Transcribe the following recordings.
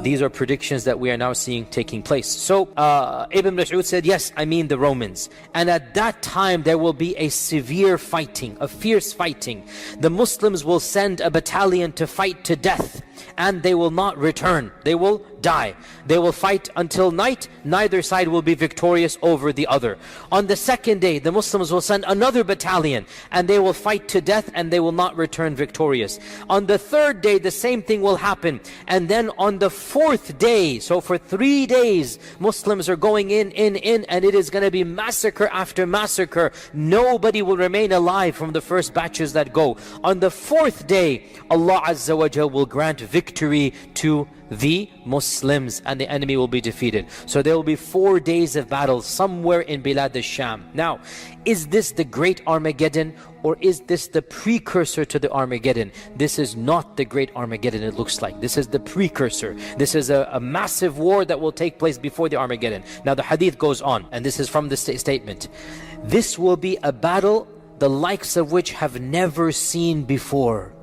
these are predictions that we are now seeing taking place. So Ibn Mas'ud said, yes, I mean the Romans. And at that time there will be a severe fighting, a fierce fighting. The Muslims will send a battalion to fight to death, and they will not return. They will die. They will fight until night. Neither side will be victorious over the other. On the second day, the Muslims will send another battalion, and they will fight to death, and they will not return victorious. On the third day, the same thing will happen. And then on the fourth day, so for 3 days, Muslims are going in, and it is going to be massacre after massacre. Nobody will remain alive from the first batches that go. On the fourth day, Allah Azza wa Jal will grant victory to the Muslims, and the enemy will be defeated. So there will be 4 days of battle somewhere in Bilad al-Sham. Now, is this the great Armageddon, or is this the precursor to the Armageddon? This is not the great Armageddon, it looks like. This is the precursor. This is a massive war that will take place before the Armageddon. Now the hadith goes on, and this is from the statement. This will be a battle the likes of which have never seen before.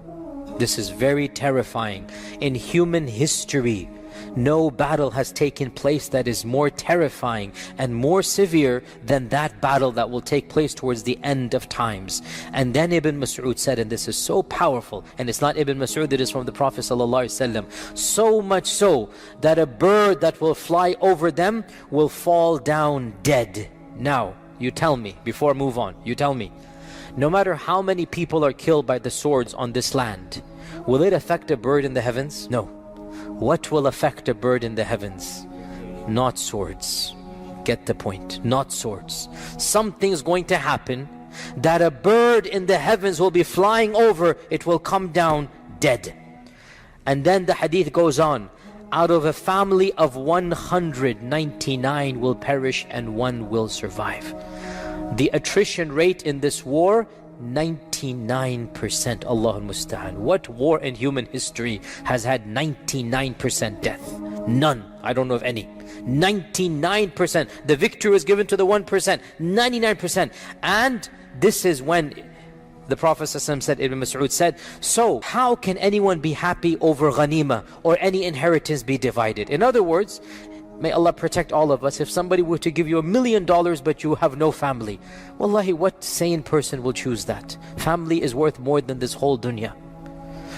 This is very terrifying. In human history, no battle has taken place that is more terrifying and more severe than that battle that will take place towards the end of times. And then Ibn Mas'ud said, and this is so powerful, and it's not Ibn Mas'ud, it is from the Prophet ﷺ, so much so that a bird that will fly over them will fall down dead. Now, you tell me, before I move on, you tell me, no matter how many people are killed by the swords on this land, will it affect a bird in the heavens? No. What will affect a bird in the heavens? Not swords. Get the point. Not swords. Something's going to happen that a bird in the heavens will be flying over, it will come down dead. And then the hadith goes on. Out of a family of 199 will perish and 1 will survive. The attrition rate in this war, 99%. Allahul Musta'an. What war in human history has had 99% death? None. I don't know of any. 99%. The victory was given to the 1%. 99%. And this is when the Prophet ﷺ said, Ibn Mas'ud said, so how can anyone be happy over ghanima or any inheritance be divided? In other words, may Allah protect all of us. If somebody were to give you $1 million but you have no family, wallahi, what sane person will choose that? Family is worth more than this whole dunya.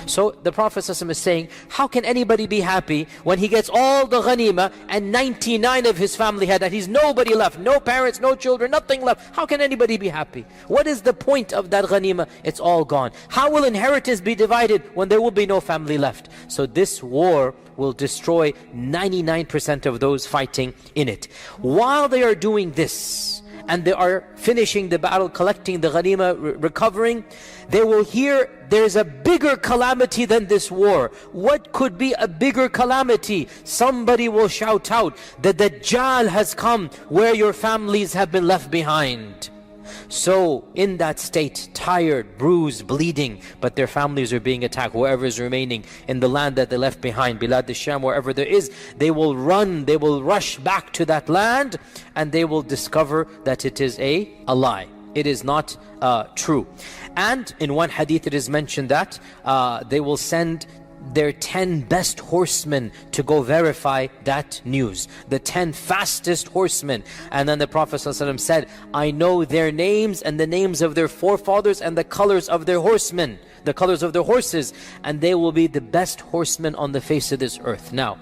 So the Prophet ﷺ is saying, how can anybody be happy when he gets all the ghanima and 99 of his family had that? He's nobody left, no parents, no children, nothing left. How can anybody be happy? What is the point of that ghanima? It's all gone. How will inheritance be divided when there will be no family left? So this war will destroy 99% of those fighting in it. While they are doing this, and they are finishing the battle, collecting the ghanima, recovering, they will hear there's a bigger calamity than this war. What could be a bigger calamity? Somebody will shout out, the Dajjal has come where your families have been left behind. So in that state, tired, bruised, bleeding, but their families are being attacked, whoever is remaining in the land that they left behind, Bilad al-Sham, wherever there is, they will run, they will rush back to that land, and they will discover that it is a lie. It is not true. And in one hadith it is mentioned that they will send their 10 best horsemen to go verify that news. The 10 fastest horsemen. And then the Prophet ﷺ said, I know their names and the names of their forefathers and the colors of their horsemen, the colors of their horses, and they will be the best horsemen on the face of this earth. Now,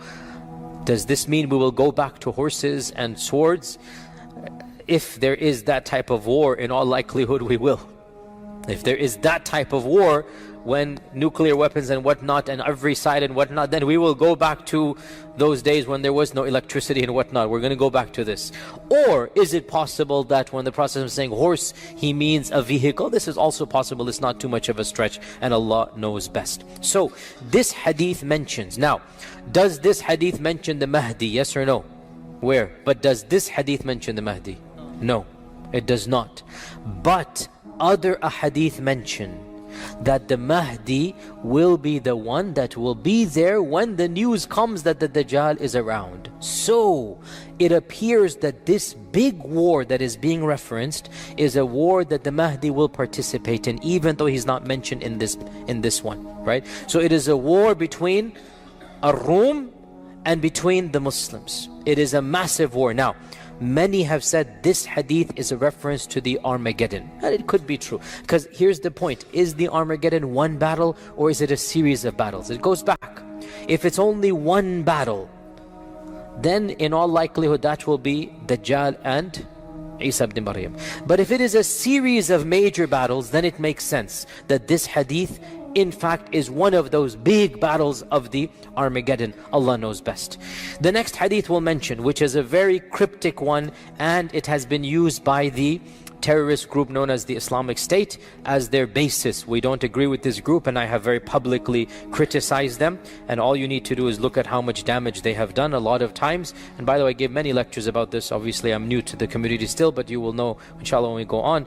does this mean we will go back to horses and swords? If there is that type of war, in all likelihood we will. If there is that type of war, when nuclear weapons and whatnot and every side and whatnot, then we will go back to those days when there was no electricity and whatnot. We're going to go back to this. Or is it possible that when the Prophet is saying horse, he means a vehicle? This is also possible. It's not too much of a stretch, and Allah knows best. So this hadith mentions, now does this hadith mention the Mahdi? Yes or no? Where? But does this hadith mention the Mahdi? No, it does not. But other ahadith mention that the Mahdi will be the one that will be there when the news comes that the Dajjal is around. So it appears that this big war that is being referenced is a war that the Mahdi will participate in, even though he's not mentioned in this one, right? So it is a war between Ar-Rum and between the Muslims. It is a massive war. Now, many have said this hadith is a reference to the Armageddon. And it could be true. Because here's the point. Is the Armageddon one battle or is it a series of battles? It goes back. If it's only one battle, then in all likelihood that will be Dajjal and Isa ibn Maryam. But if it is a series of major battles, then it makes sense that this hadith in fact is one of those big battles of the Armageddon. Allah knows best. The next hadith we'll mention, which is a very cryptic one, and it has been used by the terrorist group known as the Islamic State as their basis. We don't agree with this group, and I have very publicly criticized them, and all you need to do is look at how much damage they have done a lot of times. And by the way, I gave many lectures about this. Obviously I'm new to the community still, but you will know inshallah when we go on.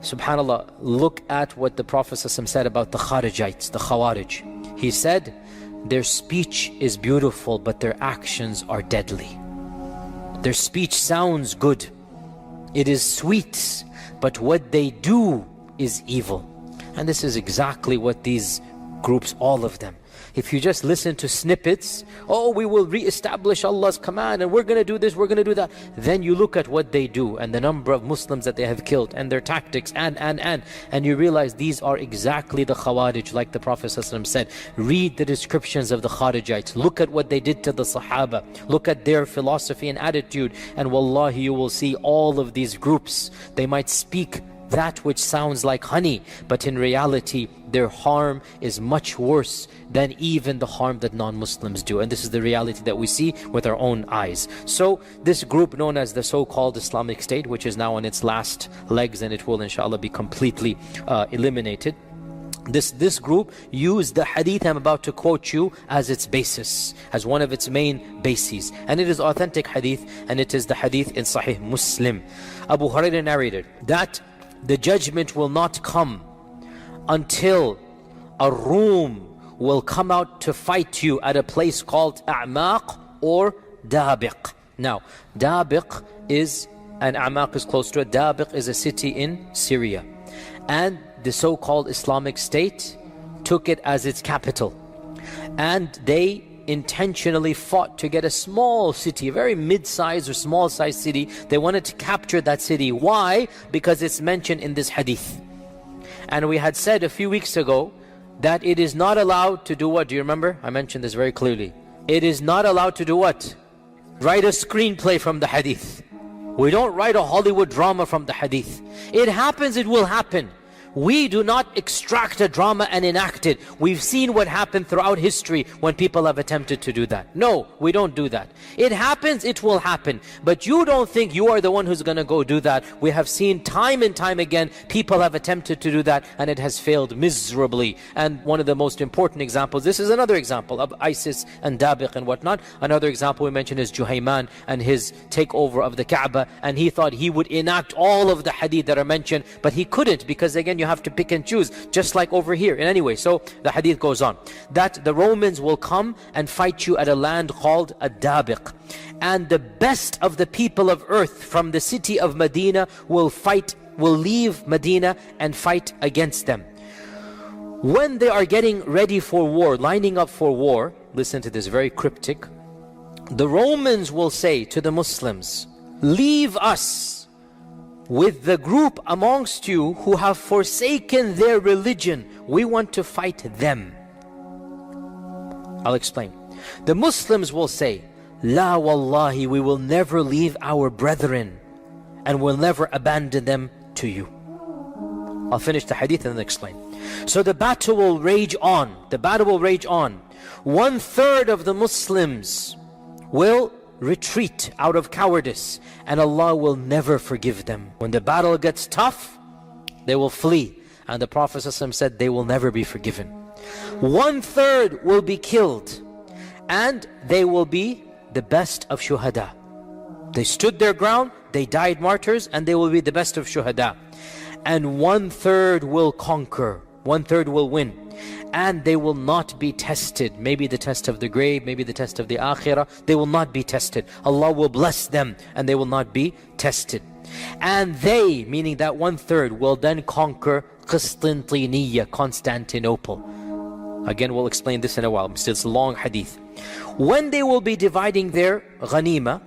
SubhanAllah, look at what the Prophet ﷺ said about the Kharijites, the Khawarij. He said, their speech is beautiful, but their actions are deadly. Their speech sounds good, it is sweet, but what they do is evil. And this is exactly what these groups, all of them, if you just listen to snippets, oh, we will re-establish Allah's command and we're going to do this, we're going to do that. Then you look at what they do and the number of Muslims that they have killed and their tactics and you realize these are exactly the Khawarij, like the Prophet ﷺ said. Read the descriptions of the Kharijites. Look at what they did to the Sahaba. Look at their philosophy and attitude. And wallahi, you will see all of these groups. They might speak that which sounds like honey, but in reality their harm is much worse than even the harm that non-Muslims do. And this is the reality that we see with our own eyes. So this group known as the so-called Islamic State, which is now on its last legs, and it will inshallah be completely eliminated, this group used the hadith I'm about to quote you as its basis, as one of its main bases. And it is authentic hadith, and it is the hadith in Sahih Muslim. Abu Hurairah narrated that the judgment will not come until a room will come out to fight you at a place called A'maq or Dabiq. Now, Dabiq is, and A'maq is close to it, Dabiq is a city in Syria. And the so-called Islamic State took it as its capital. And they intentionally fought to get a small city, a very mid-sized or small-sized city. They wanted to capture that city. Why? Because it's mentioned in this hadith. And we had said a few weeks ago that it is not allowed to do what? Do you remember? I mentioned this very clearly. It is not allowed to do what? Write a screenplay from the hadith. We don't write a Hollywood drama from the hadith. It happens, it will happen. We do not extract a drama and enact it. We've seen what happened throughout history when people have attempted to do that. No, we don't do that. It happens, it will happen. But you don't think you are the one who's going to go do that. We have seen time and time again, people have attempted to do that and it has failed miserably. And one of the most important examples, this is another example of ISIS and Dabiq and whatnot. Another example we mentioned is Juhayman and his takeover of the Kaaba. And he thought he would enact all of the hadith that are mentioned, but he couldn't, because again, you have to pick and choose, just like over here. And anyway, so the hadith goes on that the Romans will come and fight you at a land called Ad-Dabiq, and the best of the people of earth from the city of Medina will leave Medina and fight against them. When they are getting ready for war, lining up for war, listen to this, very cryptic. The Romans will say to the Muslims, leave us with the group amongst you who have forsaken their religion. We want to fight them. I'll explain. The Muslims will say, La wallahi, we will never leave our brethren and will never abandon them to you. I'll finish the hadith and then explain. So the battle will rage on. The battle will rage on. 1/3 of the Muslims will retreat out of cowardice, and Allah will never forgive them. When the battle gets tough, they will flee, and the Prophet ﷺ said they will never be forgiven. 1/3 will be killed, and they will be the best of shuhada. They stood their ground, they died martyrs, and they will be the best of shuhada. And 1/3 will conquer, 1/3 will win. And they will not be tested. Maybe the test of the grave, maybe the test of the akhirah. They will not be tested. Allah will bless them and they will not be tested. And they, meaning that 1/3, will then conquer Constantinople. Again, we'll explain this in a while. It's a long hadith. When they will be dividing their ghanima,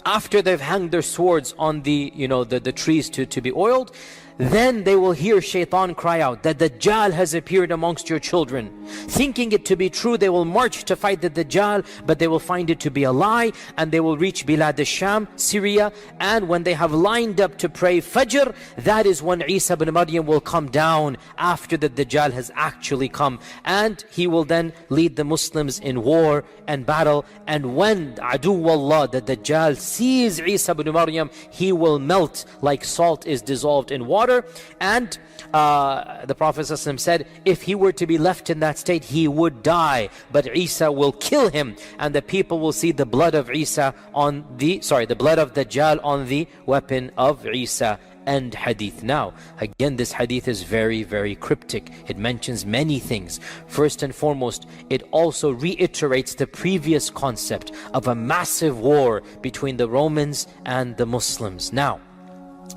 after they've hanged their swords on the, the trees to be oiled, then they will hear Shaitan cry out that Dajjal has appeared amongst your children. Thinking it to be true, they will march to fight the Dajjal, but they will find it to be a lie, and they will reach Bilad al-Sham, Syria, and when they have lined up to pray Fajr, that is when Isa ibn Maryam will come down after the Dajjal has actually come, and he will then lead the Muslims in war and battle. And when Aduwallah, the Dajjal, sees Isa ibn Maryam, he will melt like salt is dissolved in water. And the Prophet ﷺ said, if he were to be left in that state, he would die, but Isa will kill him, and the people will see the blood of Isa on the blood of Dajjal on the weapon of Isa. End hadith. Now, again, this hadith is very, very cryptic. It mentions many things. First and foremost, it also reiterates the previous concept of a massive war between the Romans and the Muslims. Now,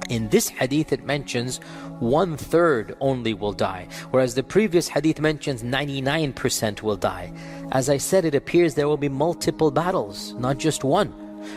in this hadith it mentions 1/3 only will die, whereas the previous hadith mentions 99% will die. As I said, it appears there will be multiple battles, not just one.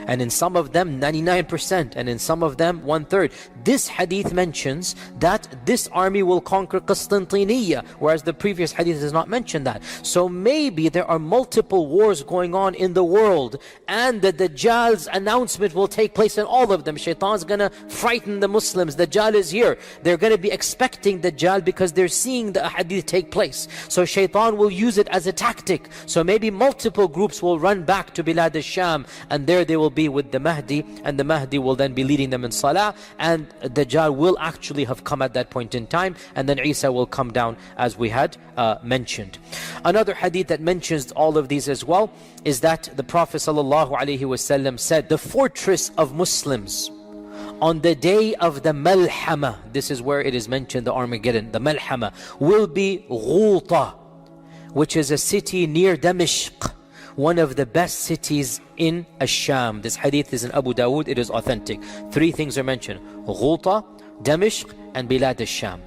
And in some of them 99%, and in some of them 1/3. This hadith mentions that this army will conquer Constantinople, whereas the previous hadith does not mention that. So maybe there are multiple wars going on in the world, and the Dajjal's announcement will take place in all of them. Shaitan's gonna frighten the Muslims. Dajjal is here. They're gonna be expecting Dajjal because they're seeing the hadith take place. So Shaitan will use it as a tactic. So maybe multiple groups will run back to Bilad al-Sham, and there they will be with the Mahdi, and the Mahdi will then be leading them in Salah, and Dajjal will actually have come at that point in time, and then Isa will come down, as we had mentioned. Another hadith that mentions all of these as well is that the Prophet ﷺ said, the fortress of Muslims on the day of the Malhama, this is where it is mentioned, the Armageddon, the Malhama, will be Ghuta, which is a city near Damashq, one of the best cities in Ash-Sham. This hadith is in Abu Dawood, it is authentic. Three things are mentioned: Ghuta, Damashq, and Bilad al-Sham.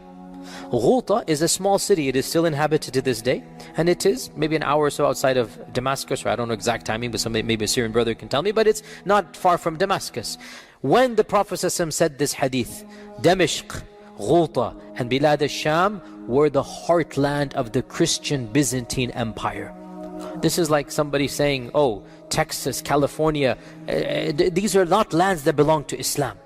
Ghuta is a small city. It is still inhabited to this day, and it is maybe an hour or so outside of Damascus, or I don't know exact timing, but maybe a Syrian brother can tell me, but it's not far from Damascus. When the Prophet ﷺ said this hadith, Damashq, Ghuta, and Bilad al-Sham were the heartland of the Christian Byzantine Empire. This is like somebody saying, oh, Texas, California, these are not lands that belong to Islam.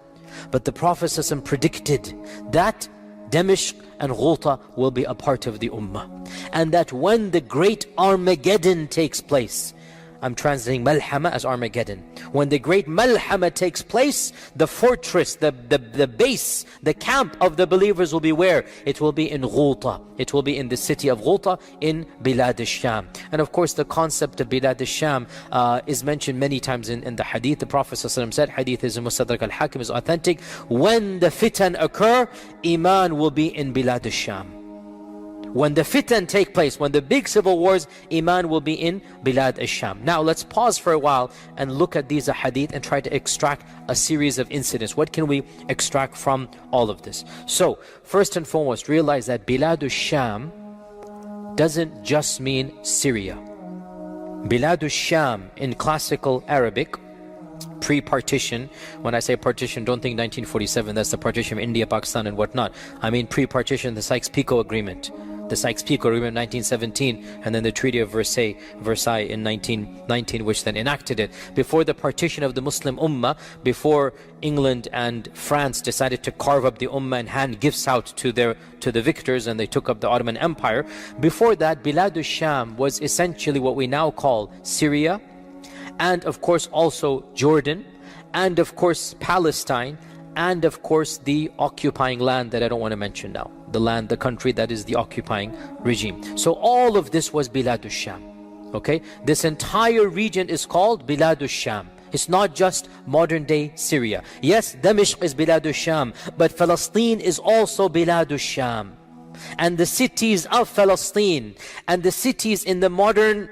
But the Prophet ﷺ predicted that Damashq and Ghuta will be a part of the Ummah. And that when the great Armageddon takes place, I'm translating Malhama as Armageddon. When the great Malhama takes place, the fortress, the base, the camp of the believers will be where? It will be in Ghuta. It will be in the city of Ghuta in Bilad al-Sham. And of course the concept of Bilad al-Sham is mentioned many times in the hadith. The Prophet ﷺ said, hadith is in Mustadrak al-Hakim, is authentic, when the fitan occur, Iman will be in Bilad al-Sham. When the fitan take place, when the big civil wars, Iman will be in Bilad al-Sham. Now let's pause for a while and look at these hadith and try to extract a series of incidents. What can we extract from all of this? So, first and foremost, realize that Bilad al-Sham doesn't just mean Syria. Bilad al-Sham in classical Arabic, pre-partition, when I say partition, don't think 1947, that's the partition of India, Pakistan and whatnot. I mean pre-partition, the Sykes-Picot Agreement. The Sykes-Picot Agreement in 1917, and then the Treaty of Versailles in 1919, which then enacted it. Before the partition of the Muslim Ummah, before England and France decided to carve up the Ummah and hand gifts out to the victors, and they took up the Ottoman Empire, before that, Bilad al-Sham was essentially what we now call Syria, and of course also Jordan, and of course Palestine, and of course the occupying land that I don't want to mention now. The country that is the occupying regime. So all of this was Bilad al-Sham. Okay? This entire region is called Bilad al-Sham. It's not just modern day Syria. Yes, Damashq is Bilad al-Sham, but Palestine is also Bilad al-Sham. And the cities of Palestine and the cities in the modern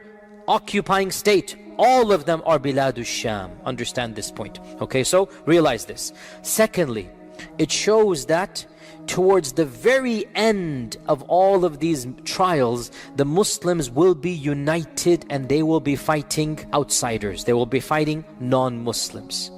occupying state, all of them are Bilad al-Sham. Understand this point. Okay, so realize this. Secondly, it shows that towards the very end of all of these trials, the Muslims will be united and they will be fighting outsiders. They will be fighting non-Muslims.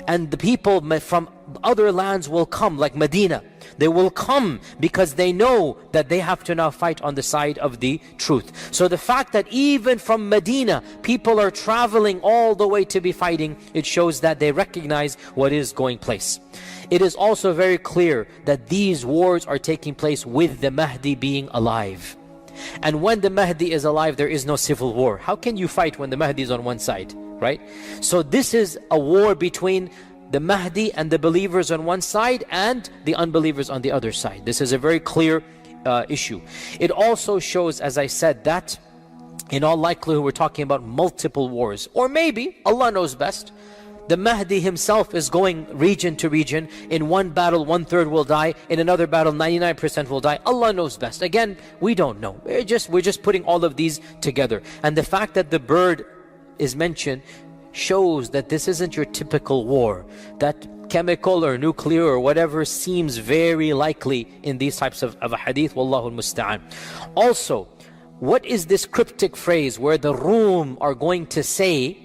And the people from other lands will come, like Medina. They will come because they know that they have to now fight on the side of the truth. So the fact that even from Medina, people are traveling all the way to be fighting, it shows that they recognize what is going place. It is also very clear that these wars are taking place with the Mahdi being alive. And when the Mahdi is alive, there is no civil war. How can you fight when the Mahdi is on one side, right? So this is a war between the Mahdi and the believers on one side and the unbelievers on the other side. This is a very clear issue. It also shows, as I said, that in all likelihood we're talking about multiple wars. Or maybe, Allah knows best, the Mahdi himself is going region to region. In one battle, 1/3 will die. In another battle, 99% will die. Allah knows best. Again, we don't know. We're just putting all of these together. And the fact that the bird is mentioned shows that this isn't your typical war. That chemical or nuclear or whatever seems very likely in these types of a hadith. Wallahu al-musta'an. Also, what is this cryptic phrase where the Rum are going to say,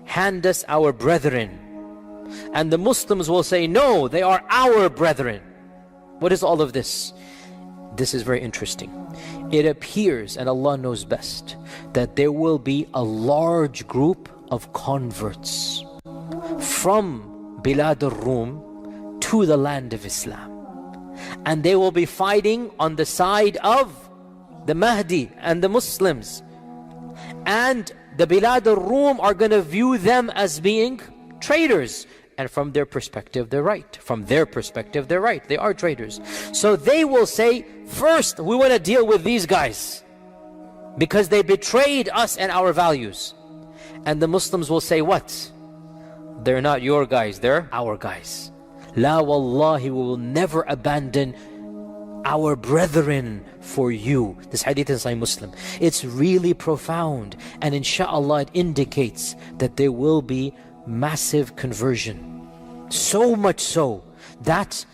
hand us our brethren, and the Muslims will say, no, they are our brethren? What is all of this? This is very interesting. It appears, and Allah knows best, that there will be a large group of converts from Bilad al-Rum to the land of Islam, and they will be fighting on the side of the Mahdi and the Muslims. And the Bilad al-Rum are going to view them as being traitors. And from their perspective, they're right. From their perspective, they're right. They are traitors. So they will say, first, we want to deal with these guys because they betrayed us and our values. And the Muslims will say, what? They're not your guys, they're our guys. La wallahi, we will never abandon our brethren for you. This hadith is Sahih Muslim. It's really profound, and inshallah it indicates that there will be massive conversion. So much so that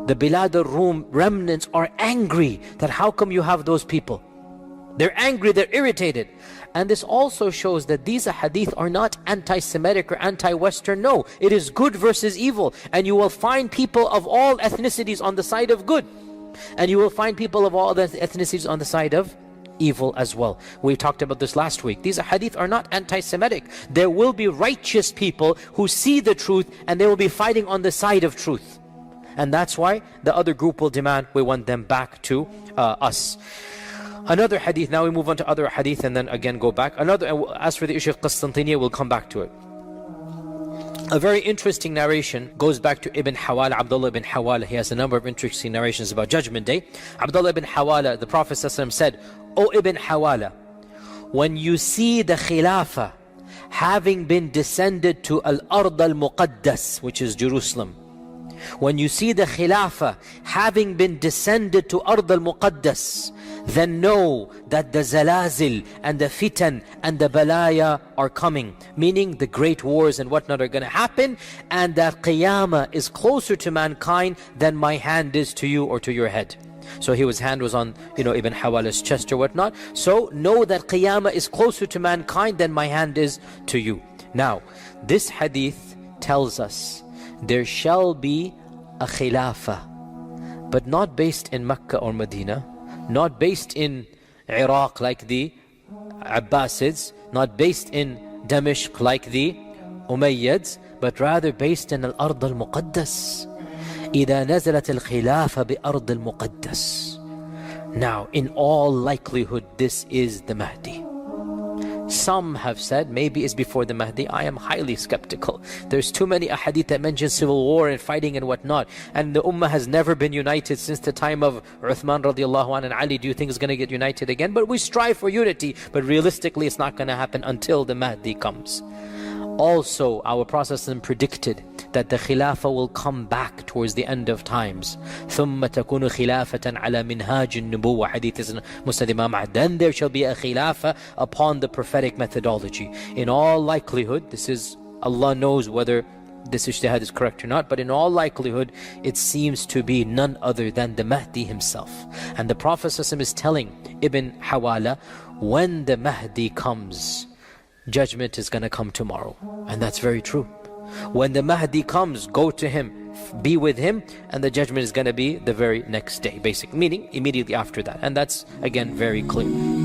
the Bilad al-Rum remnants are angry that how come you have those people? They're angry, they're irritated. And this also shows that these hadith are not anti-Semitic or anti-Western. No, it is good versus evil. And you will find people of all ethnicities on the side of good. And you will find people of all the ethnicities on the side of evil as well. We talked about this last week. These hadith are not anti-Semitic. There will be righteous people who see the truth and they will be fighting on the side of truth. And that's why the other group will demand we want them back to us. Another hadith, now we move on to other hadith and then again go back. As for the issue of Qastantiniya, we'll come back to it. A very interesting narration goes back to Ibn Hawala, Abdullah ibn Hawala. He has a number of interesting narrations about Judgment Day. Abdullah ibn Hawala, the Prophet ﷺ said, O Ibn Hawala, when you see the Khilafah having been descended to Al-Ard al-Muqaddas, which is Jerusalem, when you see the Khilafah having been descended to Ard al-Muqaddas, then know that the zalazil and the fitan and the balaya are coming, meaning the great wars and whatnot are going to happen, and that Qiyamah is closer to mankind than my hand is to you or to your head. So his hand was on, Ibn Hawala's chest or whatnot. So know that Qiyamah is closer to mankind than my hand is to you. Now, this hadith tells us there shall be a khilafah, but not based in Mecca or Medina, not based in Iraq like the Abbasids, not based in Damashq like the Umayyads, but rather based in Al-Ard al-Muqaddas. إذا نزلت الخلافة بأرض المقدس. Now, in all likelihood, this is the Mahdi. Some have said maybe it's before the Mahdi. I am highly skeptical. There's too many ahadith that mention civil war and fighting and whatnot. And the Ummah has never been united since the time of Uthman radiallahu anhu and Ali. Do you think it's going to get united again? But we strive for unity. But realistically, it's not going to happen until the Mahdi comes. Also, our Prophet predicted that the Khilafah will come back towards the end of times. ثُمَّ تَكُونُ خِلَافَةً عَلَى مِنْهَاجِ النُّبُوَّةِ Hadith is in Musnad Imam Ahmad. Then there shall be a Khilafah upon the prophetic methodology. In all likelihood, this is, Allah knows whether this ijtihad is correct or not, but in all likelihood it seems to be none other than the Mahdi himself. And the Prophet ﷺ is telling Ibn Hawala, when the Mahdi comes, judgment is going to come tomorrow. And that's very true. When the Mahdi comes, go to him, be with him, and the judgment is going to be the very next day, basic meaning immediately after that. And that's again very clear.